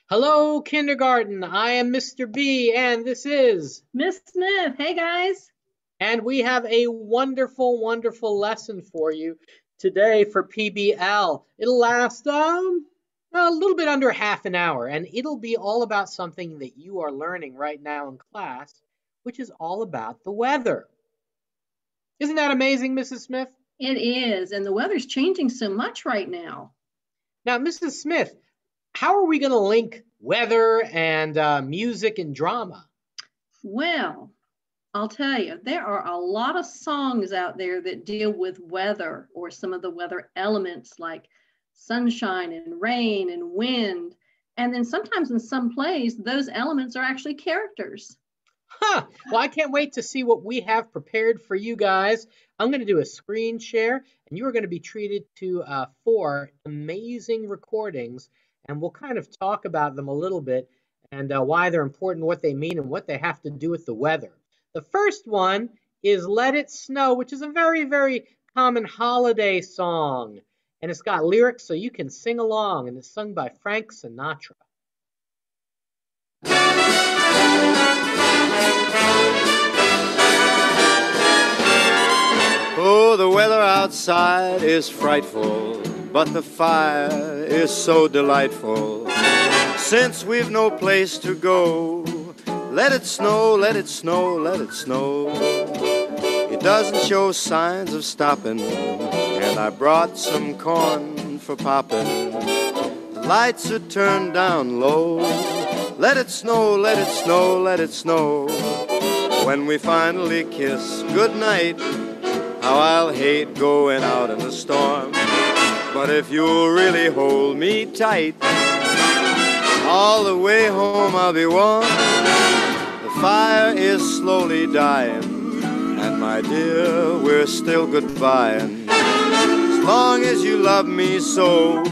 Hello, kindergarten. I am Mr. B, and this is, Miss Smith, hey guys. and we have a wonderful, wonderful lesson for you today for PBL. It'll last a little bit under half an hour, and it'll be all about something that you are learning right now in class, which is all about the weather. Isn't that amazing, Mrs. Smith? It is, and the weather's changing so much right now. Now, Mrs. Smith, how are we going to link weather and music and drama? Well, I'll tell you, there are a lot of songs out there that deal with weather or some of the weather elements like sunshine and rain and wind. And then sometimes in some plays, those elements are actually characters. Huh. Well, I can't wait to see what we have prepared for you guys. I'm going to do a screen share, and you are going to be treated to four amazing recordings, and we'll kind of talk about them a little bit and why they're important, what they mean, and what they have to do with the weather. The first one is Let It Snow, which is a very, very common holiday song, and it's got lyrics so you can sing along, and it's sung by Frank Sinatra. Oh, the weather outside is frightful, but the fire is so delightful. Since we've no place to go, let it snow, let it snow, let it snow. It doesn't show signs of stopping, and I brought some corn for popping. The lights are turned down low. Let it snow, let it snow, let it snow. When we finally kiss goodnight, how I'll hate going out in the storm. But if you'll really hold me tight, all the way home I'll be warm. The fire is slowly dying, and my dear, we're still goodbying. As long as you love me so,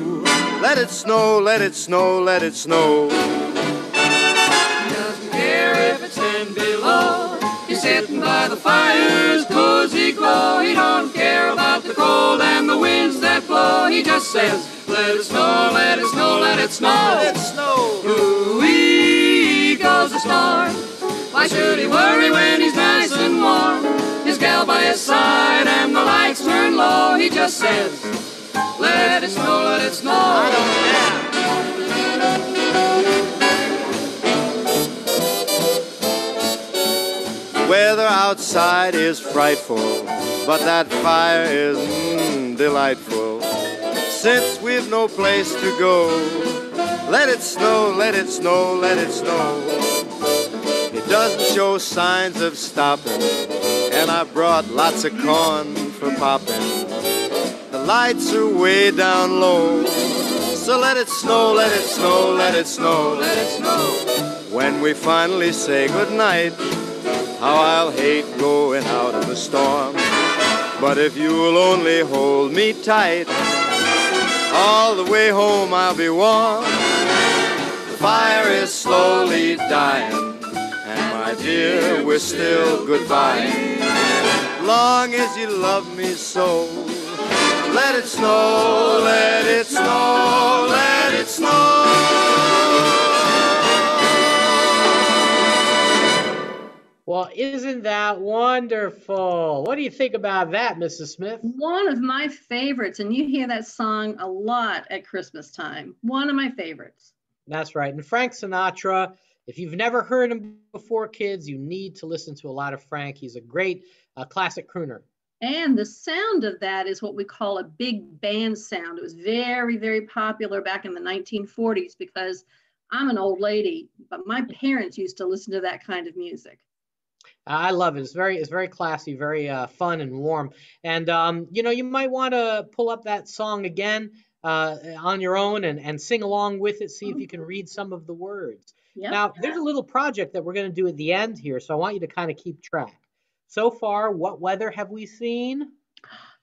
let it snow, let it snow, let it snow. He doesn't care if it's 10 below. He's sitting by the fire's cozy glow. He don't care about the cold and the winds that blow. He just says, let it snow, let it snow, let it snow. Let it snow. Ooh-wee goes the storm. Why should he worry when he's nice and warm? His gal by his side and the lights turn low. He just says, let it snow, let it snow. I don't care. Weather outside is frightful, but that fire is delightful. Since we've no place to go, let it snow, let it snow, let it snow. It doesn't show signs of stopping, and I brought lots of corn for popping. The lights are way down low, so let it snow, let it snow, let it snow, Let it snow. when we finally say goodnight. How I'll hate going out in the storm. But if you'll only hold me tight, all the way home I'll be warm. The fire is slowly dying, and my dear, we're still goodbye. Long as you love me so, let it snow, let it snow, let it snow. Well, isn't that wonderful? What do you think about that, Mrs. Smith? One of my favorites, and you hear that song a lot at Christmas time. One of my favorites. That's right. And Frank Sinatra, if you've never heard him before, kids, you need to listen to a lot of Frank. He's a great classic crooner. And the sound of that is what we call a big band sound. It was very, very popular back in the 1940s because I'm an old lady, but my parents used to listen to that kind of music. I love it. It's very classy, very fun and warm. And you might want to pull up that song again on your own and sing along with it. See if you can read some of the words. Yep. Now, there's a little project that we're going to do at the end here, so I want you to kind of keep track. So far, what weather have we seen?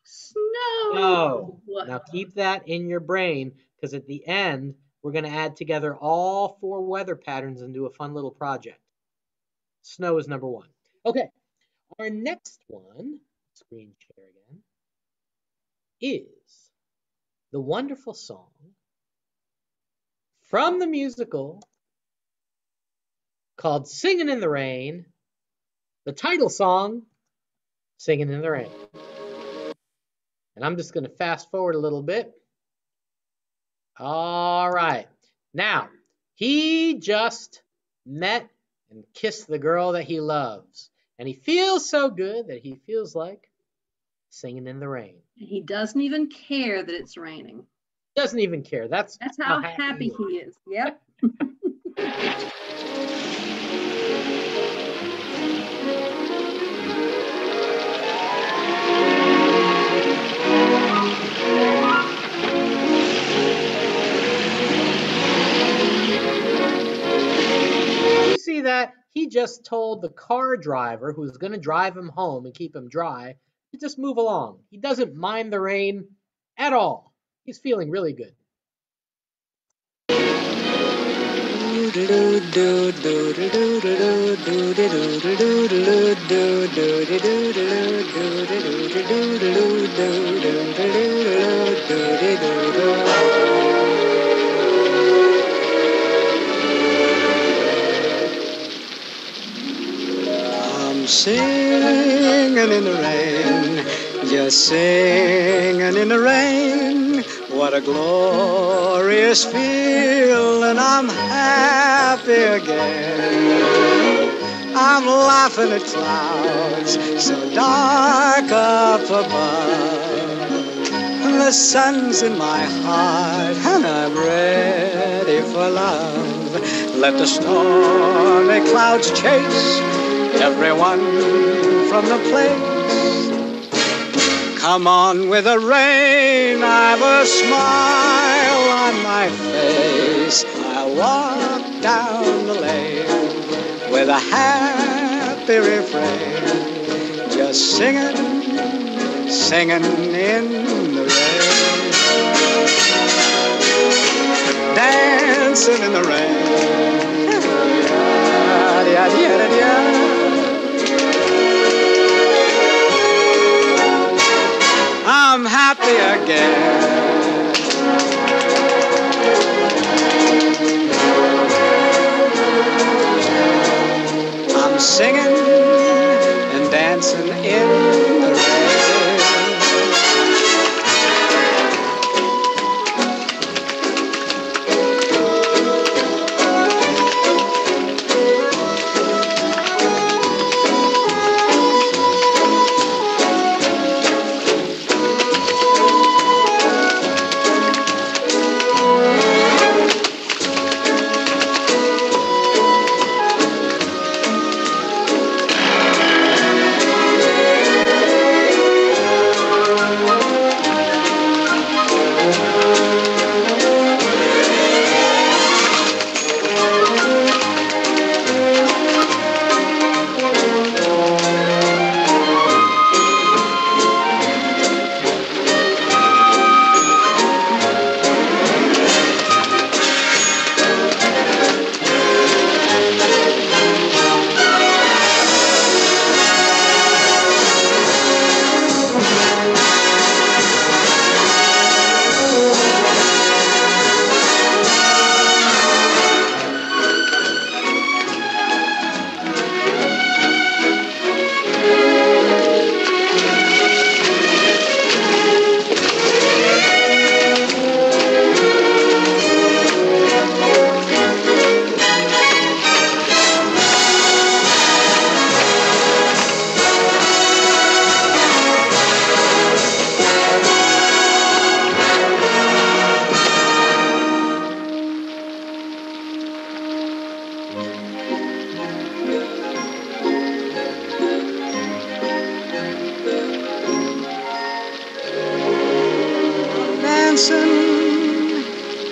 Snow. No. Now keep that in your brain because at the end, we're going to add together all four weather patterns and do a fun little project. Snow is number one. Okay, our next one, screen share again, is the wonderful song from the musical called Singing in the Rain, the title song, Singing in the Rain. And I'm just going to fast forward a little bit. All right. Now, he just met and kissed the girl that he loves. And he feels so good that he feels like singing in the rain. He doesn't even care that it's raining. Doesn't even care. That's how happy he is. Yep. You see that? He just told the car driver who's going to drive him home and keep him dry to just move along. He doesn't mind the rain at all. He's feeling really good. I'm singing in the rain, just singing in the rain. What a glorious feeling, I'm happy again. I'm laughing at clouds so dark up above. The sun's in my heart and I'm ready for love. Let the stormy clouds chase everyone from the place. Come on with the rain, I've a smile on my face. I'll walk down the lane with a happy refrain, just singing, singing in the rain, dancing in the rain. I'm happy again. I'm singing and dancing in the rain. Dancing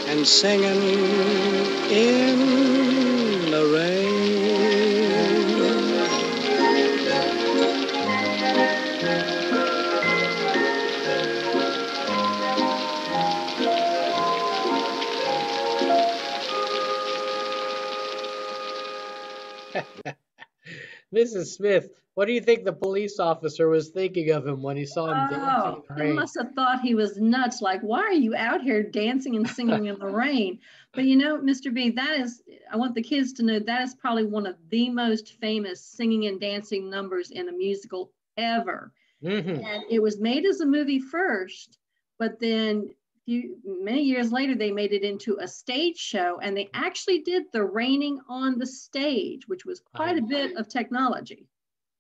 and singing in the rain. Mrs. Smith, what do you think the police officer was thinking of him when he saw him dancing in Oh, the he rain? must have thought he was nuts. Like, why are you out here dancing and singing in the rain? But you know, Mr. B, I want the kids to know that is probably one of the most famous singing and dancing numbers in a musical ever. Mm-hmm. And it was made as a movie first, but then many years later, they made it into a stage show, and they actually did the raining on the stage, which was quite a bit of technology.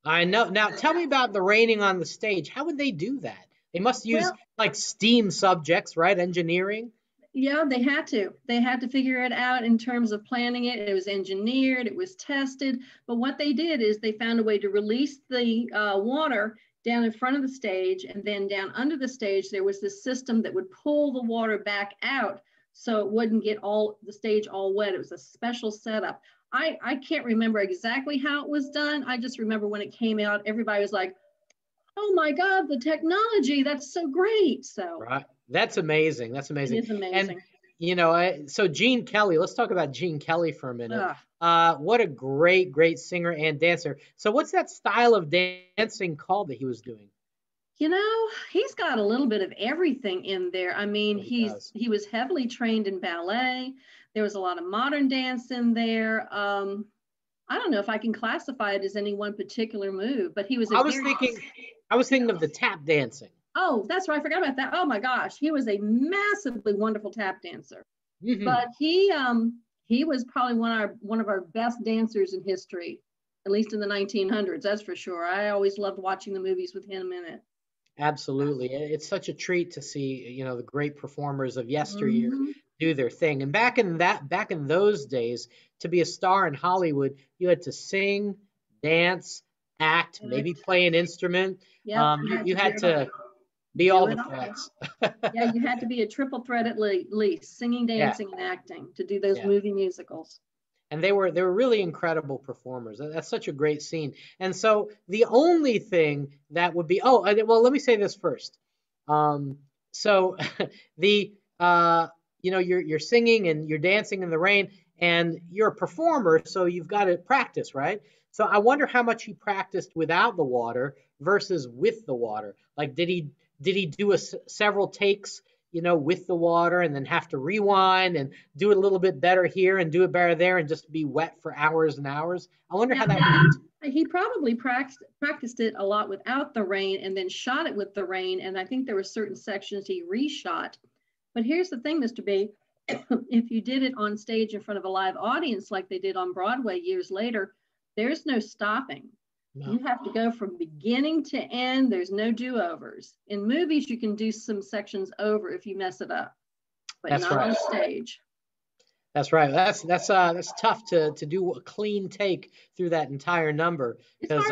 I know. Now, tell me about the raining on the stage. How would they do that? They must use Well, like STEAM subjects, right? Engineering. yeah, they had to. They had to figure it out in terms of planning it. It was engineered, it was tested. But what they did is they found a way to release the water down in front of the stage, and then down under the stage, there was this system that would pull the water back out so it wouldn't get the stage all wet. It was a special setup. I can't remember exactly how it was done. I just remember when it came out, everybody was like, oh my God, the technology, that's so great. So Right. That's amazing. That's amazing. it is amazing. And you know, so Gene Kelly, let's talk about Gene Kelly for a minute. What a great, great singer and dancer. So what's that style of dancing called that he was doing? You know, he's got a little bit of everything in there. I mean, He he was heavily trained in ballet. There was a lot of modern dance in there. I don't know if I can classify it as any one particular move, but he was I was thinking of the tap dancing. Oh, that's right. I forgot about that. Oh my gosh, he was a massively wonderful tap dancer. Mm-hmm. But he was probably one of our best dancers in history, at least in the 1900s. That's for sure. I always loved watching the movies with him in it. Absolutely. It's such a treat to see, you know, the great performers of yesteryear do their thing. And back in those days, to be a star in Hollywood, you had to sing, dance, act, maybe play an instrument. Yep, you had to be all the threats. Yeah, you had to be a triple threat at least, singing, dancing, and acting to do those movie musicals. And they were really incredible performers. That's such a great scene. And so the only thing that would be well, let me say this first. So the you know, you're singing and you're dancing in the rain, and you're a performer, so you've got to practice, right? So I wonder how much he practiced without the water versus with the water. Like, did he do several takes, you know, with the water, and then have to rewind and do it a little bit better here and do it better there and just be wet for hours and hours? I wonder how that went. He probably practiced it a lot without the rain and then shot it with the rain. And I think there were certain sections he reshot. But here's the thing, Mr. B, if you did it on stage in front of a live audience like they did on Broadway years later, there's no stopping. No. You have to go from beginning to end. There's no do-overs. In movies, you can do some sections over if you mess it up, but not on stage. That's right. That's tough to do a clean take through that entire number, because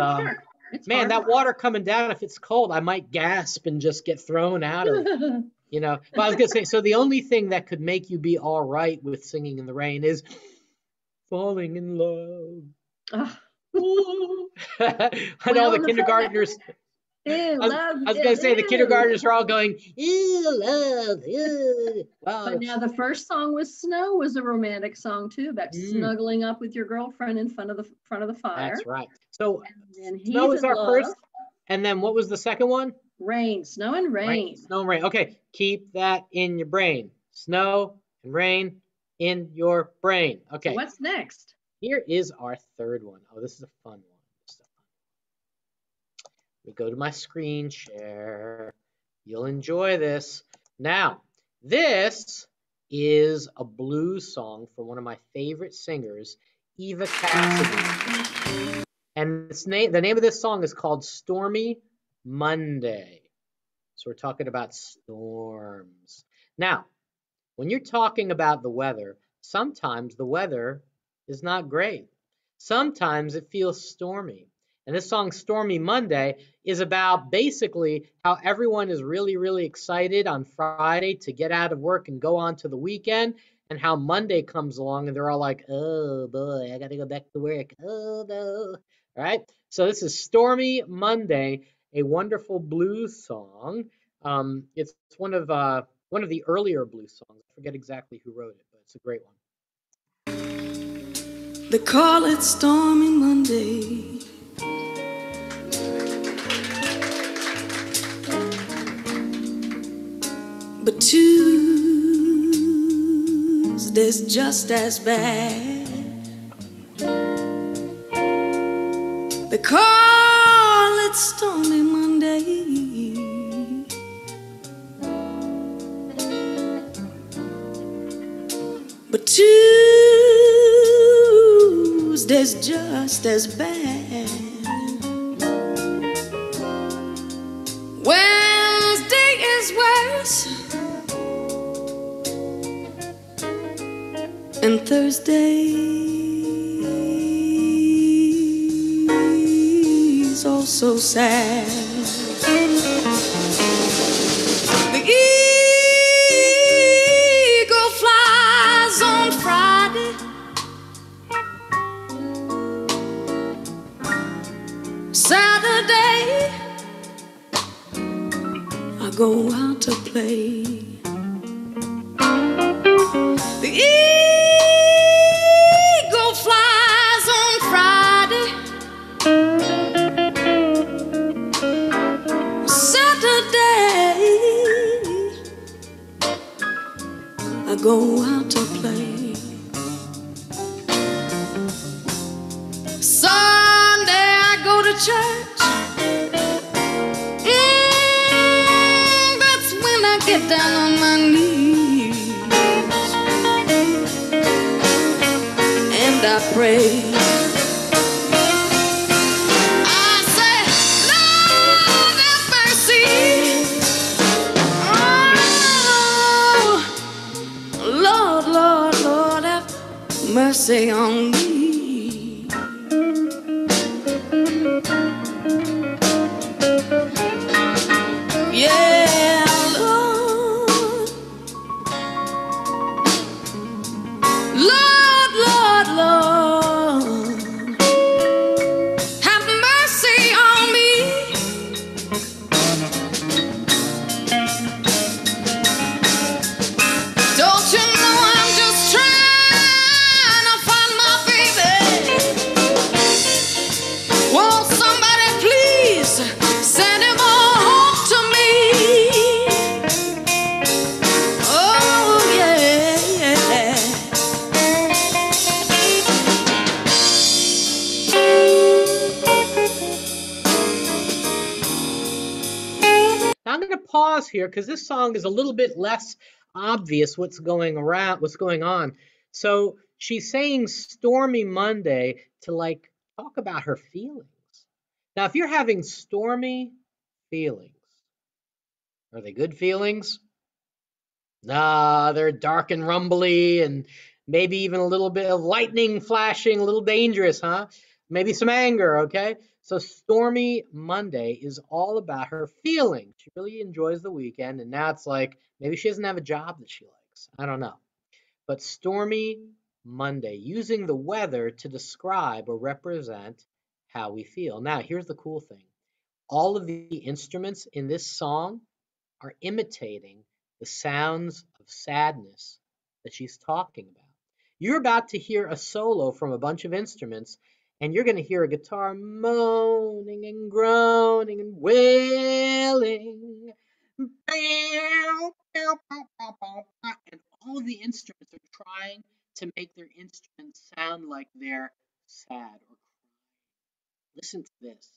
man, that water coming down, if it's cold, I might gasp and just get thrown out of it. You know, but I was gonna say, so the only thing that could make you be all right with singing in the rain is falling in love. I know the kindergartners. I was going to say the kindergartners are all going, ew, love, ew. Wow. But now the first song was Snow was a romantic song too, about snuggling up with your girlfriend in front of the fire. That's right. So Snow is our first. And then what was the second one? Rain, Snow and Rain. Snow and Rain. Okay, keep that in your brain. Snow and rain in your brain. Okay. So what's next? Here is our third one. Oh, this is a fun one. Let me go to my screen share. You'll enjoy this. Now, this is a blues song from one of my favorite singers, Eva Cassidy. And the name of this song is called Stormy Monday. So we're talking about storms. Now, when you're talking about the weather, sometimes the weather is not great. Sometimes it feels stormy. And this song, Stormy Monday, is about basically how everyone is really, really excited on Friday to get out of work and go on to the weekend, and how Monday comes along and they're all like, oh boy, I got to go back to work. Oh no. All right. So this is Stormy Monday, a wonderful blues song. It's one of the earlier blues songs. I forget exactly who wrote it, but it's a great one. They call it Stormy Monday, Tuesday's just as bad. They call it Stormy Monday. But Tuesday's just as bad. Wednesday is worse, and Thursday's also sad. The eagle flies on Friday. Saturday I go out to play. The eagle flies on Friday. Saturday I go out to play. Sunday I go to church. That's when I get down on my knees and I pray. I say, Lord have mercy. Oh, Lord, Lord, Lord have mercy on me. Yeah, Lord, Lord, Lord, Lord, have mercy on me. Don't you know I'm just trying to find my baby? Won't somebody please send him on home to me? Oh yeah, yeah. Now I'm going to pause here because this song is a little bit less obvious what's going on. So she's saying Stormy Monday to like talk about her feelings. Now, if you're having stormy feelings, are they good feelings? Nah, they're dark and rumbly and maybe even a little bit of lightning flashing, a little dangerous, huh? Maybe some anger, okay? So Stormy Monday is all about her feelings. She really enjoys the weekend, and now it's like maybe she doesn't have a job that she likes. I don't know. But Stormy Monday, using the weather to describe or represent how we feel. Now, here's the cool thing. All of the instruments in this song are imitating the sounds of sadness that she's talking about. You're about to hear a solo from a bunch of instruments, and you're going to hear a guitar moaning and groaning and wailing. And all of the instruments are trying to make their instruments sound like they're sad or crying. Listen to this.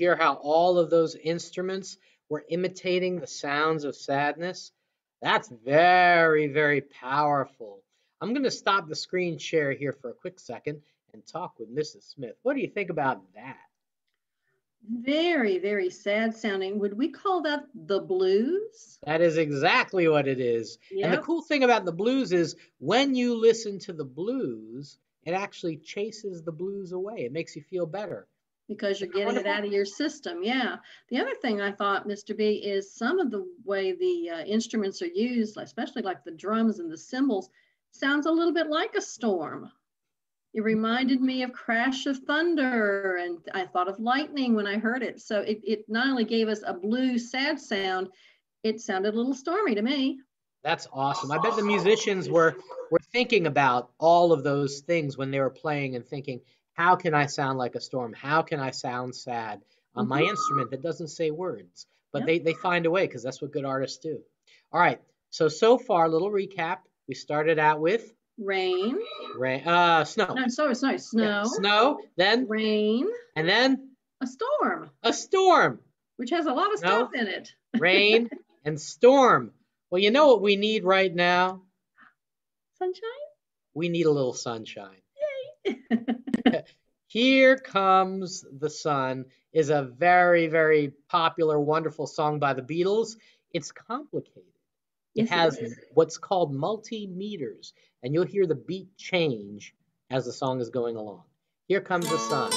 hear how all of those instruments were imitating the sounds of sadness? That's very, very powerful. I'm going to stop the screen share here for a quick second and talk with Mrs. Smith. What do you think about that? Very, very sad sounding. Would we call that the blues? That is exactly what it is. And the Yep, cool thing about the blues is when you listen to the blues, it actually chases the blues away. It makes you feel better. because you're Isn't that getting it wonderful? out of your system. Yeah. The other thing I thought, Mr. B, is some of the way the instruments are used, especially like the drums and the cymbals, sounds a little bit like a storm. It reminded me of Crash of Thunder, and I thought of lightning when I heard it. So it not only gave us a blue, sad sound, it sounded a little stormy to me. That's awesome. I bet the musicians were thinking about all of those things when they were playing and thinking, how can I sound like a storm? How can I sound sad on my Mm-hmm. instrument that doesn't say words? But Yep. they find a way because that's what good artists do. All right. So far, a little recap. We started out with Rain. rain, snow. No, sorry, Yeah, snow. snow, then Rain. and then A storm, a storm. which has a lot of Snow, stuff in it. rain, and storm. Well, you know what we need right now? Sunshine. We need a little sunshine. Here Comes the Sun is a very, very popular, wonderful song by the Beatles. It's complicated. It Yes, it has is. what's called multimeters, and you'll hear the beat change as the song is going along. Here Comes the Sun.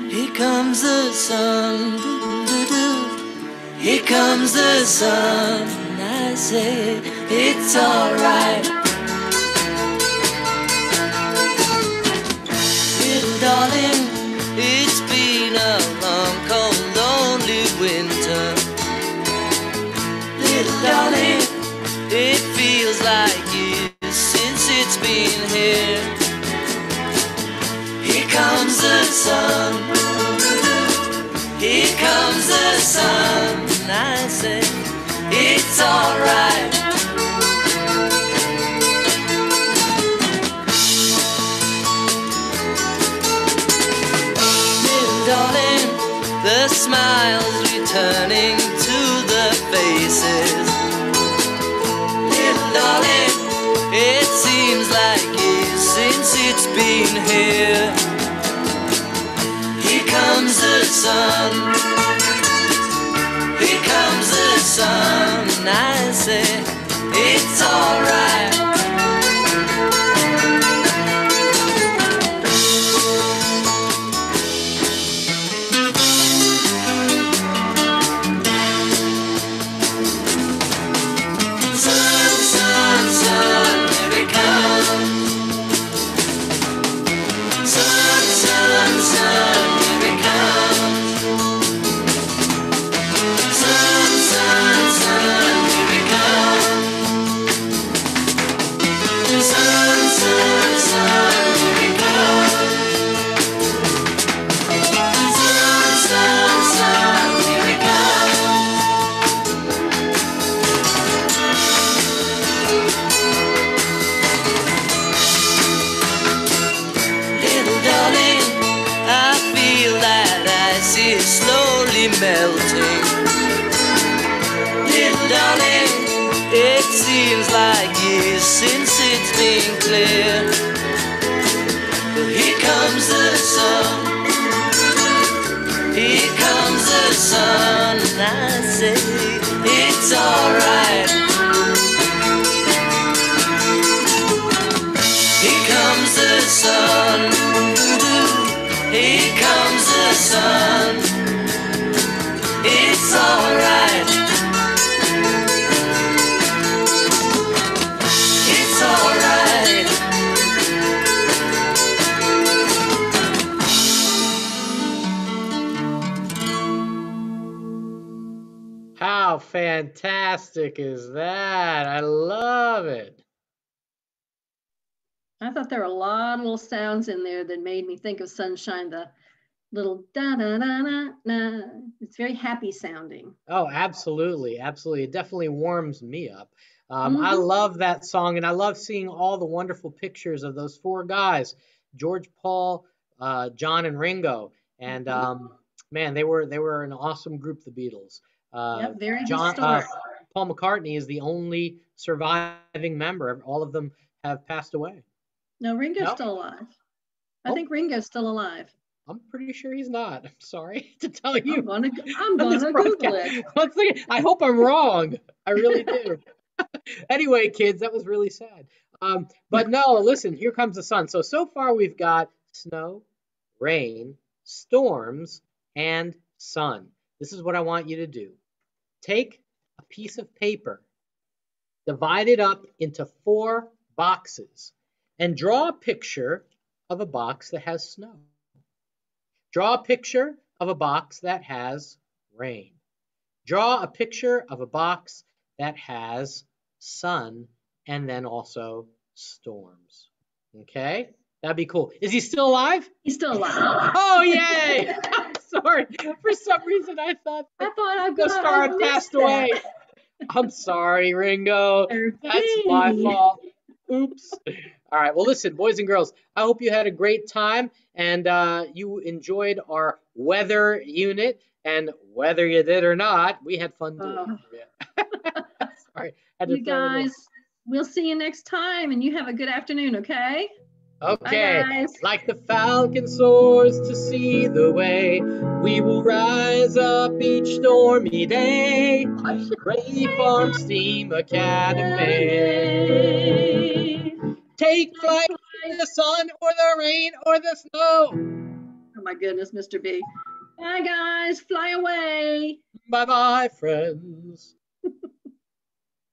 Here comes the sun, here comes the sun, and I say it's alright. Little darling, it's been a long, cold, lonely winter. Little darling, it feels like years since it's been here. Here comes the sun. Here comes the sun, and I say it's alright. Little darling, the smiles returning to the faces. Little darling, it seems like years since it's been here. Here comes the sun. Here comes the sun, and I say it's alright. Sun, sun, sun, here it comes. Sun, sun, sun, here it comes. Sun, sun, sun, here it comes. Sun, sun, sun, here it comes. Sun, sun, sun, here it comes. Little darling, I feel that ice is slowly melting. Little darling, it seems like years since it's been clear. But here comes the sun. Here comes the sun, and I say it's alright. Here comes the sun. Here comes the sun. It's alright. It's alright. How fantastic is that? I love it. I thought there were a lot of little sounds in there that made me think of Sunshine, the little da da da da da. It's very happy sounding. Oh, absolutely, absolutely. It definitely warms me up. I Mm-hmm. love that song, and I love seeing all the wonderful pictures of those four guys, George, Paul, John, and Ringo. And man, they were an awesome group, the Beatles. Uh, Yep, very John, historic. Paul McCartney is the only surviving member. All of them have passed away. No, Ringo's No? still alive. I Oh, think Ringo's still alive. I'm pretty sure he's not. I'm sorry to tell I'm you gonna I'm on this gonna Google broadcast. it. Once again, I hope I'm wrong. I really do. Anyway, kids, that was really sad. But no, listen, here comes the sun. So far we've got snow, rain, storms, and sun. This is what I want you to do. Take a piece of paper, divide it up into 4 boxes, and draw a picture of a box that has snow. Draw a picture of a box that has rain. Draw a picture of a box that has sun and then also storms. Okay? That'd be cool. Is he still alive? He's still alive. Oh, yay! I'm sorry. For some reason, I thought I thought the star I had missed passed that. away. I'm sorry, Ringo. That's my Okay. fault. Oops. All right. Well, listen, boys and girls, I hope you had a great time and you enjoyed our weather unit. And whether you did or not, we had fun doing it for you. Sorry. Had to You throw it in. guys, we'll see you next time, and you have a good afternoon, okay? Okay. Bye, guys. Like the falcon soars to see the way, we will rise up each stormy day. Gray Farm Steam Academy. Take flight in the sun or the rain or the snow. Oh my goodness, Mr. B. Bye, guys. Fly away. Bye bye, friends.